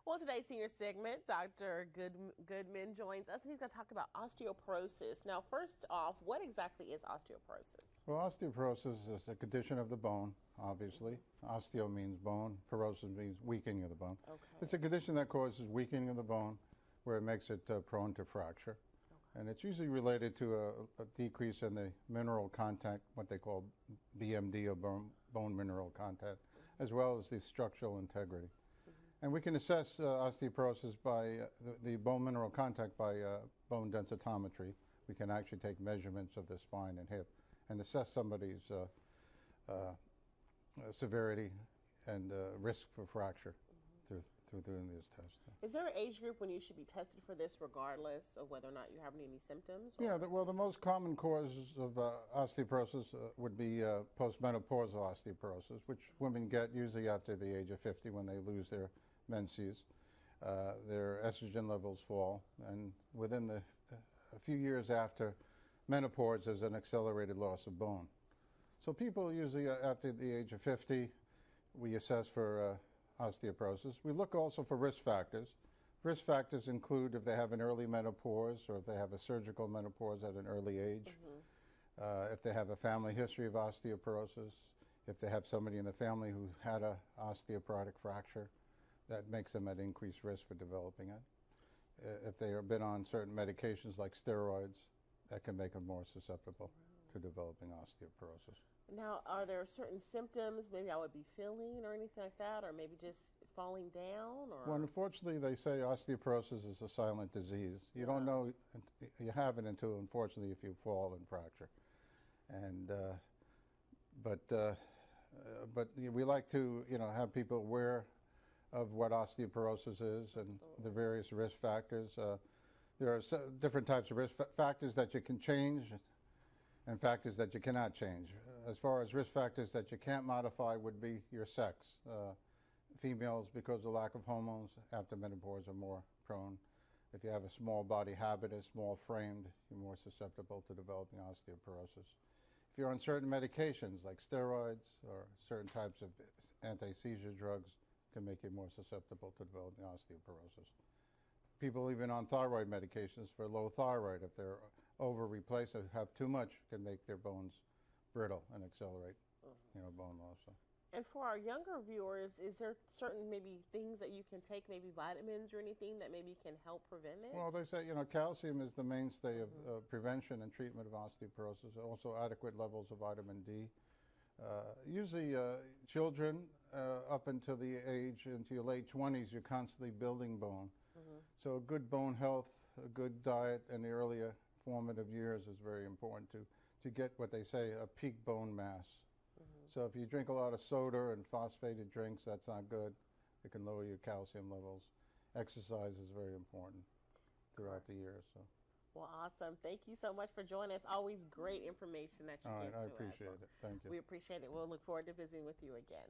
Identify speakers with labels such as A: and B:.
A: Well, today's senior segment, Dr. Goodman joins us, and he's going to talk about osteoporosis. Now, first off, what exactly is osteoporosis?
B: Well, osteoporosis is a condition of the bone, obviously. Osteo means bone, porosis means weakening of the bone.
A: Okay.
B: It's a condition that causes weakening of the bone where it makes it prone to fracture.
A: Okay.
B: And it's usually related to a decrease in the mineral content, what they call BMD, or bone mineral content, as well as the structural integrity. And we can assess osteoporosis by the bone mineral contact by bone densitometry. We can actually take measurements of the spine and hip and assess somebody's severity and risk for fracture through doing this test.
A: Is there an age group when you should be tested for this regardless of whether or not you're having any symptoms?
B: Yeah, well, the most common causes of osteoporosis would be postmenopausal osteoporosis, which women get usually after the age of 50 when they lose their menses. Their estrogen levels fall, and within a few years after menopause, there's an accelerated loss of bone. So people usually after the age of 50, we assess for osteoporosis. We look also for risk factors. Risk factors include if they have an early menopause or if they have a surgical menopause at an early age, if they have a family history of osteoporosis, if they have somebody in the family who had an osteoporotic fracture, that makes them at increased risk for developing it. If they have been on certain medications like steroids, that can make them more susceptible to developing osteoporosis.
A: Now, are there certain symptoms maybe I would be feeling or anything like that, or maybe just falling down? Or?
B: Well, unfortunately, they say osteoporosis is a silent disease. You don't know you have it until, unfortunately, if you fall and fracture. And but we like to have people aware of what osteoporosis is and the various risk factors. There are different types of risk factors that you can change and factors that you cannot change. As far as risk factors that you can't modify would be your sex. Females, because of lack of hormones after menopause, are more prone. If you have a small body habitus, small framed, you're more susceptible to developing osteoporosis. If you're on certain medications like steroids or certain types of anti-seizure drugs, can make you more susceptible to developing osteoporosis. People even on thyroid medications for low thyroid, if they're over-replaced or have too much, can make their bones brittle and accelerate bone loss. So.
A: And for our younger viewers, is there certain maybe things that you can take, maybe vitamins or anything that maybe can help prevent it?
B: Well, they say, calcium is the mainstay of prevention and treatment of osteoporosis, also adequate levels of vitamin D. Usually children up until the age, into your late 20s, you're constantly building bone. So a good bone health, a good diet in the earlier formative years is very important to get what they say, a peak bone mass. So if you drink a lot of soda and phosphated drinks, that's not good. It can lower your calcium levels. Exercise is very important throughout the year. So.
A: Well, awesome. Thank you so much for joining us. Always great information that you give to us.
B: All right, I appreciate it. Thank you.
A: We appreciate it. We'll look forward to visiting with you again.